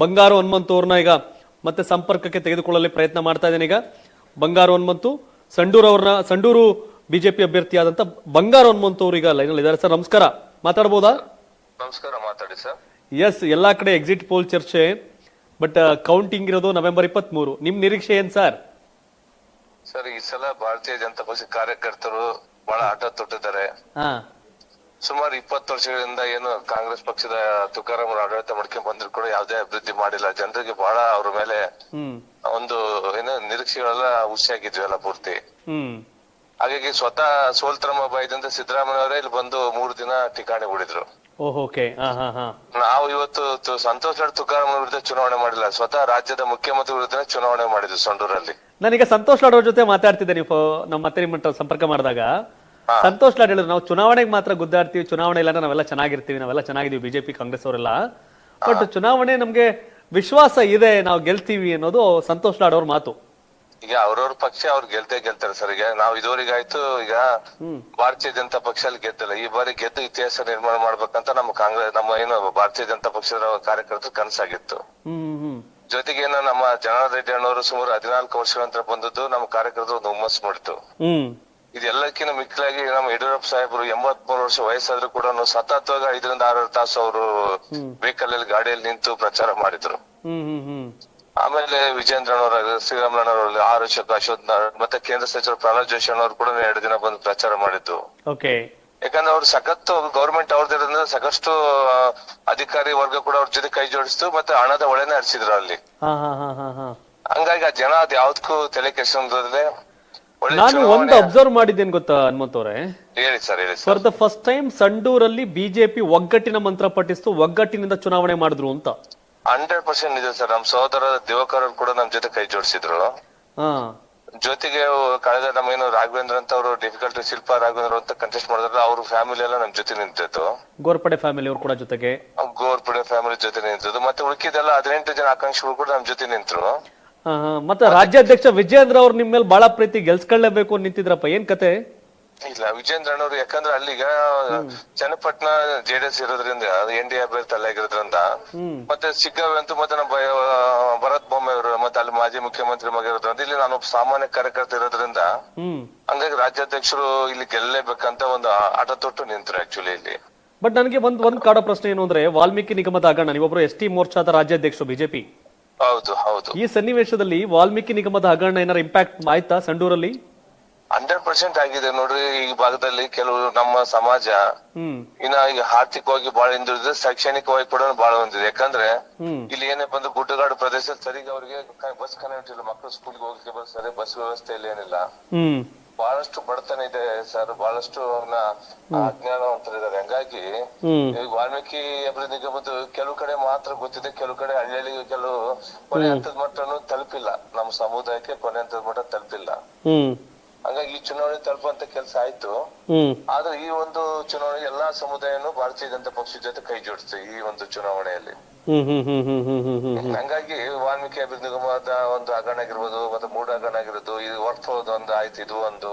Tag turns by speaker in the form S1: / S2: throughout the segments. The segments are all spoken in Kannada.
S1: ಬಂಗಾರು ಹನುಮಂತು ಅವ್ರನ್ನ ಈಗ ಮತ್ತೆ ಸಂಪರ್ಕಕ್ಕೆ ತೆಗೆದುಕೊಳ್ಳಲು ಪ್ರಯತ್ನ ಮಾಡ್ತಾ ಇದ್ದೇನೆ. ಈಗ ಬಂಗಾರು ಹನುಮಂತು ಸಂಡೂರು ಬಿಜೆಪಿ ಅಭ್ಯರ್ಥಿಯಾದಂತ ಬಂಗಾರು ಹನುಮಂತು ಅವರು ಈಗ ಲೈನಲ್ಲಿ ಇದ್ದಾರೆ. ಸರ್ ನಮಸ್ಕಾರ, ಮಾತಾಡಬಹುದಾ?
S2: ನಮಸ್ಕಾರ, ಮಾತಾಡಿ ಸರ್.
S1: ಎಸ್, ಎಲ್ಲಾ ಕಡೆ ಎಕ್ಸಿಟ್ ಪೋಲ್ ಚರ್ಚೆ, ಬಟ್ ಕೌಂಟಿಂಗ್ ಇರೋದು ನವೆಂಬರ್ 23. ನಿಮ್ ನಿರೀಕ್ಷೆ ಏನ್ ಸರ್?
S2: ಸರ್, ಈ ಸಲ ಭಾರತೀಯ ಜನತಾ ಪಕ್ಷ ಕಾರ್ಯಕರ್ತರು ಬಹಳ ಆಟ ತೊಟ್ಟಿದ್ದಾರೆ. ಸುಮಾರು 20 ವರ್ಷಗಳಿಂದ ಏನು ಕಾಂಗ್ರೆಸ್ ಪಕ್ಷದ ತುಕಾರಾಮ್ ಆಡಳಿತ ಮಾಡ್ಕೊಂಡ್ ಬಂದ್ರು ಕೂಡ ಯಾವುದೇ ಅಭಿವೃದ್ಧಿ ಮಾಡಿಲ್ಲ. ಜನರಿಗೆ ಬಹಳ ಅವ್ರ ಮೇಲೆ ಒಂದು ಏನು ನಿರೀಕ್ಷೆಗಳೆಲ್ಲ ಹುಸಿಯಾಗಿದ್ವಿ ಎಲ್ಲ ಪೂರ್ತಿ. ಹಾಗಾಗಿ ಸ್ವತಃ ಸೋಲ್ತರಮ್ಮ ಬಾಯ್ದಿಂದ ಸಿದ್ದರಾಮಯ್ಯ ಅವರೇ ಇಲ್ಲಿ ಬಂದು 3 ದಿನ ಠಿಕಾಣಿ ಹೂಡಿದ್ರು. ನಾವು ಇವತ್ತು ಸಂತೋಷ್ ಲಾಡ್ ತುಕಾರಾಮ್ ವಿರುದ್ಧ ಚುನಾವಣೆ ಮಾಡಿಲ್ಲ, ಸ್ವತಃ ರಾಜ್ಯದ ಮುಖ್ಯಮಂತ್ರಿ ವಿರುದ್ಧ ಚುನಾವಣೆ ಮಾಡಿದ್ವಿ ಸಂಡೂರಲ್ಲಿ.
S1: ನಾನೀಗ ಸಂತೋಷ್ ಲಾಡ್ ಅವ್ರ ಜೊತೆ ಮಾತಾಡ್ತಿದ್ದೆ. ನೀವು ಮತ್ತೆ ನಿಮ್ಮ ಸಂಪರ್ಕ ಮಾಡಿದಾಗ ಸಂತೋಷ್ ಲಾಡ್ ಹೇಳಿದ್ರು, ನಾವು ಚುನಾವಣೆಗೆ ಮಾತ್ರ ಗುದ್ದಾಡ್ತೀವಿ, ಚುನಾವಣೆ ಇಲ್ಲ ನಾವೆಲ್ಲ ಚೆನ್ನಾಗಿರ್ತೀವಿ, ನಾವೆಲ್ಲ ಚೆನ್ನಾಗಿದೀವಿ ಬಿಜೆಪಿ ಕಾಂಗ್ರೆಸ್ ಅವರೆಲ್ಲ, ಬಟ್ ಚುನಾವಣೆ ನಮ್ಗೆ ವಿಶ್ವಾಸ ಇದೆ, ನಾವು ಗೆಲ್ತೀವಿ ಅನ್ನೋದು ಸಂತೋಷ್ ಲಾಡ್ ಅವ್ರ ಮಾತು.
S2: ಈಗ ಅವ್ರವ್ರ ಪಕ್ಷ ಅವ್ರು ಗೆಲ್ತಾರೆ ಸರ್. ಈಗ ನಾವು ಇದುವರೆಗಾಯ್ತು ಈಗ ಭಾರತೀಯ ಜನತಾ ಪಕ್ಷ ಅಲ್ಲಿ ಗೆದ್ದಿಲ್ಲ. ಈ ಬಾರಿ ಗೆದ್ದು ಇತಿಹಾಸ ನಿರ್ಮಾಣ ಮಾಡ್ಬೇಕಂತ ನಮ್ಮ ಏನು ಭಾರತೀಯ ಜನತಾ ಪಕ್ಷದ ಕಾರ್ಯಕರ್ತರು ಕನಸಾಗಿತ್ತು. ಜೊತೆಗೆ ನಮ್ಮ ಜನಾರ್ದನ್ ರೆಡ್ಡಿ ಅಣ್ಣವರು ಸುಮಾರು 14 ವರ್ಷಗಳ ನಂತರ ಬಂದದ್ದು ನಮ್ಮ ಕಾರ್ಯಕರ್ತರು ಒಂದು ಹುಮ್ಮಸ್ ಮಾಡಿತು. ಇದೆಲ್ಲಕ್ಕಿಂತ ಮಿಕ್ಕಿಲಾಗಿ ನಮ್ಮ ಯಡಿಯೂರಪ್ಪ ಸಾಹೇಬರು 83 ವರ್ಷ ವಯಸ್ಸಾದ್ರೂ ಕೂಡ ಸತತವಾಗಿ 5 ರಿಂದ 6 ತಾಸು ಅವರು ವೆಹಿಕಲ್ ಗಾಡಿಯಲ್ಲಿ ನಿಂತು ಪ್ರಚಾರ ಮಾಡಿದ್ರು. ಆಮೇಲೆ ವಿಜೇಂದ್ರನವರ, ಶ್ರೀರಾಮುಲು, ಆರ್ ಅಶೋಕ್ ಮತ್ತೆ ಕೇಂದ್ರ ಸಚಿವರು ಪ್ರಹ್ಲಾದ್ ಜೋಶಿ ಅವರು ಕೂಡ 2 ದಿನ ಬಂದು ಪ್ರಚಾರ ಮಾಡಿದ್ದು. ಯಾಕಂದ್ರೆ ಅವ್ರು ಸಖತ್ತು ಗೌರ್ಮೆಂಟ್ ಅವ್ರದ್ರಿಂದ ಸಾಕಷ್ಟು ಅಧಿಕಾರಿ ವರ್ಗ ಕೂಡ ಅವ್ರ ಜೊತೆ ಕೈ ಜೋಡಿಸ್ತು, ಮತ್ತೆ ಹಣದ ಒಳೆನೆ ಹರಿಸಿದ್ರು ಅಲ್ಲಿ. ಹಂಗಾಗಿ ಆ ಜನ ಅದ್ ಯಾವ್ದಕ್ಕೂ ತಲೆ ಕೆಡಿಸ್ಕೊಂಡ್ರೆ
S1: ನಾನು ಒಂದು ಅಬ್ಸರ್ವ್ ಮಾಡಿದ್ದೇನೆ ಗೊತ್ತಾ ಹನುಮಂತ್ ಅವರೇ?
S2: ಹೇಳಿ sir.
S1: For the first time ಸಂಡೂರಲ್ಲಿ ಬಿಜೆಪಿ ಒಗ್ಗಟ್ಟಿನ ಮಂತ್ರ ಪಠಿಸ್ತು, ಒಗ್ಗಟ್ಟಿನಿಂದ ಚುನಾವಣೆ ಮಾಡಿದ್ರು ಅಂತ.
S2: 100% ನಿಜ ಸರ್. ನಮ್ ಸಹೋದರ ದಿವಾಕರ್ ಕೂಡ ನಮ್ ಜೊತೆ ಕೈ ಜೋಡಿಸಿದ್ರು. ಜೊತೆಗೆ ಕಳೆದ ನಮ್ಗೇನು ರಾಘವೇಂದ್ರ ಅಂತ ಅವರು ಡಿಫಿಕಲ್ಟಿ ಶಿಲ್ಪಾ ರಾಘವೇಂದ್ರ ಅಂತ ಕಂಟೆಸ್ಟ್ ಮಾಡಿದ್ರೆ ಅವ್ರ ಫ್ಯಾಮಿಲಿ ಎಲ್ಲ ನಮ್ ಜೊತೆ ನಿಂತಿತ್ತು.
S1: ಗೋರ್ಪಡೆ ಫ್ಯಾಮಿಲಿ ಅವ್ರು ಕೂಡ ಜೊತೆಗೆ,
S2: ಗೋರ್ಪಡೆ ಫ್ಯಾಮಿಲಿ ಜೊತೆ ನಿಂತಿದ್ದು. ಮತ್ತೆ ಉಳಿಕಿದೆಲ್ಲ 18 ಜನ ಆಕಾಂಕ್ಷಿಗಳು ಕೂಡ ನಮ್ ಜೊತೆ ನಿಂತರು.
S1: ಮತ್ತೆ ರಾಜ್ಯಾಧ್ಯಕ್ಷ ವಿಜೇಂದ್ರ ಅವ್ರು ನಿಮ್ ಮೇಲೆ ಬಹಳ ಪ್ರೀತಿ, ಗೆಲ್ಸ್ಕೊಳ್ಳೇಬೇಕು ನಿಂತಿದ್ರಪ್ಪ, ಏನ್ ಕತೆ?
S2: ಇಲ್ಲ, ವಿಜೇಂದ್ರ ಅಣ್ಣವ್ರು ಯಾಕಂದ್ರೆ ಅಲ್ಲಿಗ ಚನ್ನಪಟ್ಟಣ ಜೆಡಿಎಸ್ ಇರೋದ್ರಿಂದ, NDA ಅಭ್ಯರ್ಥಿ ಅಲ್ಲಾಗಿರೋದ್ರಿಂದ, ಮತ್ತೆ ಸಿಗ್ಗಾವಿ ಅಂತೂ ಮತ್ತೆ ನಮ್ಮ ಭರತ್ ಬೊಮ್ಮಾಯಿ ಅವರು ಮತ್ತೆ ಅಲ್ಲಿ ಮಾಜಿ ಮುಖ್ಯಮಂತ್ರಿ ಮಗ ಇರೋದ್ರಿಂದ, ಇಲ್ಲಿ ನಾನು ಸಾಮಾನ್ಯ ಕಾರ್ಯಕರ್ತ ಇರೋದ್ರಿಂದ ಹಂಗಾಗಿ ರಾಜ್ಯಾಧ್ಯಕ್ಷರು ಇಲ್ಲಿ ಗೆಲ್ಲೇಬೇಕಂತ ಒಂದು ಆಟ ತೊಟ್ಟು ನಿಂತರು ಆಕ್ಚುಲಿ ಇಲ್ಲಿ.
S1: ಬಟ್ ನನಗೆ ಒಂದ್ ಕಾಡೋ ಪ್ರಶ್ನೆ ಏನು ಅಂದ್ರೆ, ವಾಲ್ಮೀಕಿ ನಿಗಮದ ಹಗರಣ, ನೀವೊಬ್ರು ST ಮೋರ್ಚಾದ ರಾಜ್ಯಾಧ್ಯಕ್ಷರು ಬಿಜೆಪಿ,
S2: ಹೌದು.
S1: ಈ ಸನ್ನಿವೇಶದಲ್ಲಿ ವಾಲ್ಮೀಕಿ ನಿಗಮದ ಹಗರಣ ಏನಾರ ಇಂಪ್ಯಾಕ್ಟ್ ಆಯ್ತಾ ಸಂಡೂರಲ್ಲಿ?
S2: 100% ಆಗಿದೆ ನೋಡ್ರಿ. ಈ ಭಾಗದಲ್ಲಿ ಕೆಲವು ನಮ್ಮ ಸಮಾಜ ಇನ್ನ ಈಗ ಆರ್ಥಿಕವಾಗಿ ಬಹಳ ಹಿಂದುಳಿದ್ರೆ, ಶೈಕ್ಷಣಿಕವಾಗಿ ಕೂಡ ಬಹಳ ಹೊಂದಿದೆ. ಯಾಕಂದ್ರೆ ಇಲ್ಲಿ ಏನೇ ಬಂದು ಗುಡ್ಡಗಾಡು ಪ್ರದೇಶ ಸರಿಗೆ ಅವರಿಗೆ ಬಸ್ ಕನೆಕ್ಟ್ ಇಲ್ಲ, ಮಕ್ಕಳು ಸ್ಕೂಲ್ಗೆ ಹೋಗ್ಲಿಕ್ಕೆ ಸರಿ ಬಸ್ ವ್ಯವಸ್ಥೆ ಇಲ್ಲ, ಏನಿಲ್ಲ. ಬಹಳಷ್ಟು ಬಡತನ ಇದೆ ಸರ್, ಬಹಳಷ್ಟು ಅಜ್ಞಾನವಂತರಿದ್ದಾರೆ. ಹಂಗಾಗಿ ವಾಲ್ಮೀಕಿ ಅಭಿವೃದ್ಧಿ ನಿಗಮದ್ದು ಕೆಲವು ಕಡೆ ಮಾತ್ರ ಗೊತ್ತಿದೆ, ಕೆಲವು ಕಡೆ ಹಳ್ಳಿಗಳಿಗೆ ಕೆಲವು ಕೊನೆ ಹಂತದ ಮಟ್ಟನು ತಲುಪಿಲ್ಲ, ನಮ್ಮ ಸಮುದಾಯಕ್ಕೆ ಕೊನೆ ಹಂತದ ಮಟ್ಟ ತಲುಪಿಲ್ಲ. ಹಂಗಾಗಿ ಈ ಚುನಾವಣೆ ತಲುಪುವಂತ ಕೆಲಸ ಆಯ್ತು. ಆದ್ರೆ ಈ ಒಂದು ಚುನಾವಣೆ ಎಲ್ಲಾ ಸಮುದಾಯನು ಭಾರತೀಯ ಜನತಾ ಪಕ್ಷದ ಜೊತೆ ಕೈ ಜೋಡಿಸ್ತು ಈ ಒಂದು ಚುನಾವಣೆಯಲ್ಲಿ. ಹಂಗಾಗಿ ವಾಲ್ಮೀಕಿ ಅಭಿವೃದ್ಧಿ ನಿಗಮದ ಒಂದು ಹಗರಣ ಆಗಿರ್ಬೋದು, ಮತ್ತೆ ಮೂಡ ಹಗರಣ ಆಗಿರೋದು, ಇದು ವರ್ಕ್ ಒಂದು ಆಯ್ತು, ಇದು ಒಂದು.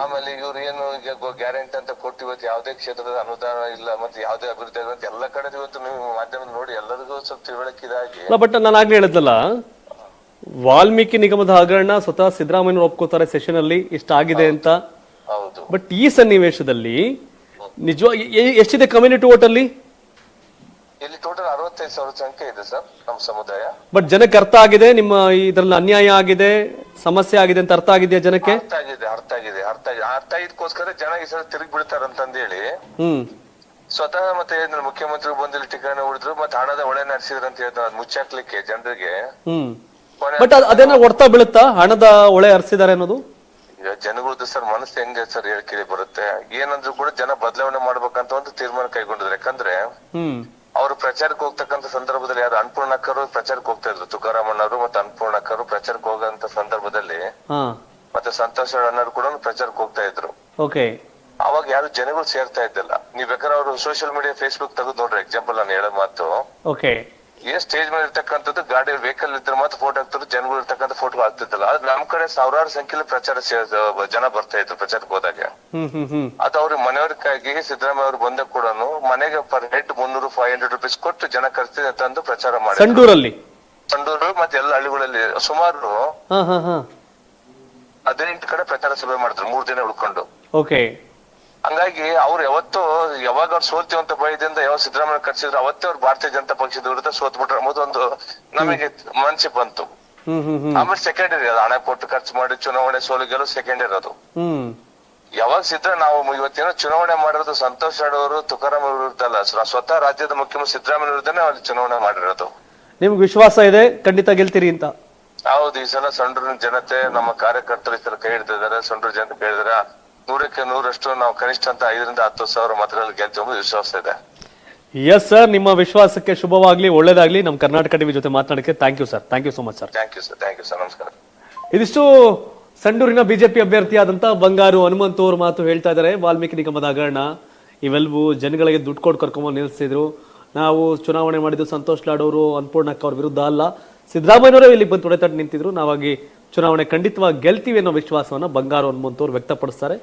S2: ಆಮೇಲೆ ಇವ್ರು ಏನು ಈಗ ಗ್ಯಾರಂಟಿ ಅಂತ ಕೊಟ್ಟು ಇವತ್ತು ಯಾವ್ದೇ ಕ್ಷೇತ್ರದ ಅನುದಾನ ಇಲ್ಲ, ಮತ್ತೆ ಯಾವ್ದೇ ಅಭಿವೃದ್ಧಿ ಆಗುತ್ತೆ ಎಲ್ಲ ಕಡೆ ಇವತ್ತು ನೀವು ಮಾಧ್ಯಮದಲ್ಲಿ ನೋಡಿ ಎಲ್ಲರಿಗೂ ಸ್ವಲ್ಪ ತಿಳುವಳಿಕೆದಾಗಿ.
S1: ಬಟ್ ನಾನು ಆಗ್ಲೇ ಹೇಳಿದ್ನಲ್ಲ, ವಾಲ್ಮೀಕಿ ನಿಗಮದ ಹಗರಣ ಸ್ವತಃ ಸಿದ್ದರಾಮಯ್ಯ ಒಪ್ಕೋತಾರೆ ಸೆಷನ್ ಅಲ್ಲಿ ಇಷ್ಟ ಆಗಿದೆ ಅಂತ. ಬಟ್ ಈ ಸನ್ನಿವೇಶದಲ್ಲಿ ನಿಜವಾಗಿ ಎಷ್ಟಿದೆ ಕಮ್ಯುನಿಟಿ ವೋಟ್ ಅಲ್ಲಿ?
S2: ಇಲ್ಲಿ ಟೋಟಲ್ 65,000 ಸಂಖ್ಯೆ ಇದೆ ಸರ್ ನಮ್ಮ ಸಮುದಾಯ.
S1: ಬಟ್ ಜನಕ್ಕೆ ಅರ್ಥ ಆಗಿದೆ, ನಿಮ್ಮ ಇದ್ರಲ್ಲಿ ಅನ್ಯಾಯ ಆಗಿದೆ, ಸಮಸ್ಯೆ ಆಗಿದೆ ಅಂತ ಅರ್ಥ ಆಗಿದೆಯಾ ಜನಕ್ಕೆ?
S2: ಅರ್ಥ ಆಗಿದಕ್ಕೋಸ್ಕರ ಜನ ಈ ಸಲ ತಿರುಗಿ ಬಿಡ್ತಾರಂತಂದೇಳಿ ಸ್ವತಃ ಮತ್ತೆ ಮುಖ್ಯಮಂತ್ರಿ ಬಂದು ಠಿಕಾಣಿ ಹೊಡೆದ್ರು, ಮತ್ತೆ ಹಣದ ಒಳೆ ನಡೆಸಿದ್ರು ಅಂತ ಹೇಳಿದ್ರು ಮುಚ್ಚಾಕ್ಲಿಕ್ಕೆ ಜನರಿಗೆ.
S1: ಬಟ್ ಅದೇನೋ ಹೊಡ್ತಾ ಬೀಳುತ್ತಾ, ಹಣದ ಒಳೆ ಹರಿಸಿದ್ದಾರೆ ಅನ್ನೋದು?
S2: ಈಗ ಜನಗಳದ್ದು ಸರ್ ಮನಸ್ಸು ಹೆಂಗೆ ಸರ್ ಹೇಳಿಕೆ ಬರುತ್ತೆ. ಏನಂದ್ರು ಕೂಡ ಜನ ಬದಲಾವಣೆ ಮಾಡ್ಬೇಕಂತ ಒಂದು ತೀರ್ಮಾನ ಕೈಗೊಂಡಿದ್ರು. ಯಾಕಂದ್ರೆ ಅವರು ಪ್ರಚಾರಕ್ಕೆ ಹೋಗ್ತಕ್ಕಂತ ಸಂದರ್ಭದಲ್ಲಿ ಯಾರು ಅನ್ನಪೂರ್ಣಕ್ಕರು ಪ್ರಚಾರಕ್ಕೆ ಹೋಗ್ತಾ ಇದ್ರು, ತುಕಾರಾಮಣ್ಣವರು ಮತ್ತೆ ಅನ್ನಪೂರ್ಣಕ್ಕರು ಪ್ರಚಾರಕ್ಕೆ ಹೋಗಂತ ಸಂದರ್ಭದಲ್ಲಿ, ಮತ್ತೆ ಸಂತೋಷ್ ಅಣ್ಣರು ಕೂಡ ಪ್ರಚಾರಕ್ಕೆ ಹೋಗ್ತಾ ಇದ್ರು. ಅವಾಗ ಯಾರು ಜನಗಳು ಸೇರ್ತಾ ಇದ್ದಿಲ್ಲ. ನೀವ್ ಬೇಕಾದ್ರೆ ಅವರು ಸೋಷಿಯಲ್ ಮೀಡಿಯಾ ಫೇಸ್ಬುಕ್ ತೆಗೆದು ನೋಡ್ರಿ, ಎಕ್ಸಾಂಪಲ್ ನಾನು ಹೇಳೋ ಮಾತು. ಸ್ಟೇಜ್ ಮೇಲೆ ಇರ್ತಕ್ಕಂಥದ್ದು ಗಾಡಿ ವೆಹಿಕಲ್ ಇದ್ರೆ ಮಾತ್ರ ಫೋಟೋ ಹಾಕ್ತಾರೆ, ಜನಗಳು ಇರ್ತಕ್ಕಂಥ ಫೋಟೋ ಆಗ್ತಿದ್ದಲ್ಲ. ಆದ್ರೆ ನಮ್ ಕಡೆ ಸಾವಿರಾರು ಸಂಖ್ಯೆಯಲ್ಲಿ ಜನ ಬರ್ತಾ ಇದ್ರು ಪ್ರಚಾರಕ್ಕೆ ಹೋದಾಗ. ಅದು ಅವ್ರಿಗೆ ಮನೆಯವ್ರಿಗಾಗಿ ಸಿದ್ದರಾಮಯ್ಯ ಅವ್ರು ಬಂದ ಕೂಡ ಮನೆಗೆ ಪರ್ ಹೆಡ್ 300-500 ರೂಪೀಸ್ ಕೊಟ್ಟು ಜನ ಕರ್ತಿದೆ ತಂದು ಪ್ರಚಾರ ಮಾಡಿ ಸಂಡೂರು ಮತ್ತೆ ಎಲ್ಲ ಹಳ್ಳಿಗಳಲ್ಲಿ ಸುಮಾರು 18 ಕಡೆ ಪ್ರಚಾರ ಸಭೆ ಮಾಡಿದ್ರು 3 ದಿನ ಉಳ್ಕೊಂಡು. ಹಂಗಾಗಿ ಅವ್ರು ಯಾವಾಗ ಅವ್ರು ಸೋಲ್ತೀವಿ ಅಂತ ಭಯದಿಂದ ಯಾವಾಗ ಸಿದ್ದರಾಮಯ್ಯ ಕರ್ಸಿದ್ರು ಅವತ್ತೇ ಅವ್ರು ಭಾರತೀಯ ಜನತಾ ಪಕ್ಷದ ವಿರುದ್ಧ ಸೋತ್ ಬಿಟ್ರೆ ಅನ್ನೋದೊಂದು ನಮಗೆ ಮನಸ್ಸಿಗೆ ಬಂತು. ಆಮೇಲೆ ಸೆಕೆಂಡರಿ ಅದು, ಹಣ ಕೊಟ್ಟು ಖರ್ಚು ಮಾಡಿ ಚುನಾವಣೆ ಸೋಲು ಗೆಲ್ಲೋ ಸೆಕೆಂಡರಿ ಅದು. ಯಾವಾಗ ನಾವು ಇವತ್ತೇನೋ ಚುನಾವಣೆ ಮಾಡಿರೋದು ಸಂತೋಷ್ ಲಾಡ್ ಅವರು ತುಕಾರಾಮ್ ಅವ್ರ ವಿರುದ್ಧ ಅಲ್ಲ, ಸ್ವತಃ ರಾಜ್ಯದ ಮುಖ್ಯಮಂತ್ರಿ ಸಿದ್ದರಾಮಯ್ಯ ವಿರುದ್ಧನೇ ಅಲ್ಲಿ ಚುನಾವಣೆ ಮಾಡಿರೋದು.
S1: ನಿಮ್ಗೆ ವಿಶ್ವಾಸ ಇದೆ ಖಂಡಿತ ಗೆಲ್ತೀರಿ ಅಂತ?
S2: ಹೌದು, ಈ ಸಲ ಸಂಡೂರಿನ ಜನತೆ ನಮ್ಮ ಕಾರ್ಯಕರ್ತರು ಈ ಸಲ ಕೈ ಹಿಡ್ತಿದ್ದಾರೆ. ಸಂಡೂರು ಜನತೆ ಕೈ ಹಿಡಿದ್ರೆ 100ಕ್ಕೆ 100ರಷ್ಟು ನಾವು ಕನಿಷ್ಠ ಅಂತ 5,000-10,000 ಮತಗಳಲ್ಲಿ ಗೆಲ್ತೀವಿ ವಿಶ್ವಾಸ ಇದೆ.
S1: ಎಸ್ ಸರ್, ನಿಮ್ಮ ವಿಶ್ವಾಸಕ್ಕೆ ಶುಭವಾಗ್ಲಿ, ಒಳ್ಳೇದಾಗ್ಲಿ. ನಮ್ಮ ಕರ್ನಾಟಕ ಟಿವಿ ಜೊತೆ ಮಾತನಾಡಕ್ಕೆ thank you sir. Thank you so much sir.
S2: Thank you sir. ನಮಸ್ಕಾರ.
S1: ಇದಿಷ್ಟು ಸಂಡೂರಿನ ಬಿಜೆಪಿ ಅಭ್ಯರ್ಥಿಯಾದಂತ ಬಂಗಾರು ಹನುಮಂತ್ ಅವರು ಮಾತು ಹೇಳ್ತಾ ಇದ್ದಾರೆ. ವಾಲ್ಮೀಕಿ ನಿಗಮದ ಹಗರಣ ಇವೆಲ್ಲವೂ ಜನಗಳಿಗೆ ದುಡ್ಡು ಕೊಟ್ಟು ಕರ್ಕೊಂಡ್ಬಂದು ನಿಲ್ಲಿಸಿದ್ರು. ನಾವು ಚುನಾವಣೆ ಮಾಡಿದ್ದು ಸಂತೋಷ್ ಲಾಡ್ ಅವರು ಅನ್ನಪೂರ್ಣಕ್ಕ ಅವ್ರ ವಿರುದ್ಧ ಅಲ್ಲ, ಸಿದ್ದರಾಮಯ್ಯನವರೇ ಇಲ್ಲಿ ಬಂದು ತೊಡೆತಟ್ಟು ನಿಂತಿದ್ರು. ನಾವಾಗಿ ಚುನಾವಣೆ ಖಂಡಿತವಾಗಿ ಗೆಲ್ತೀವಿ ಅನ್ನೋ ವಿಶ್ವಾಸವನ್ನ ಬಂಗಾರು ಹನುಮಂತ್ ಅವರು ವ್ಯಕ್ತಪಡಿಸ್ತಾರೆ.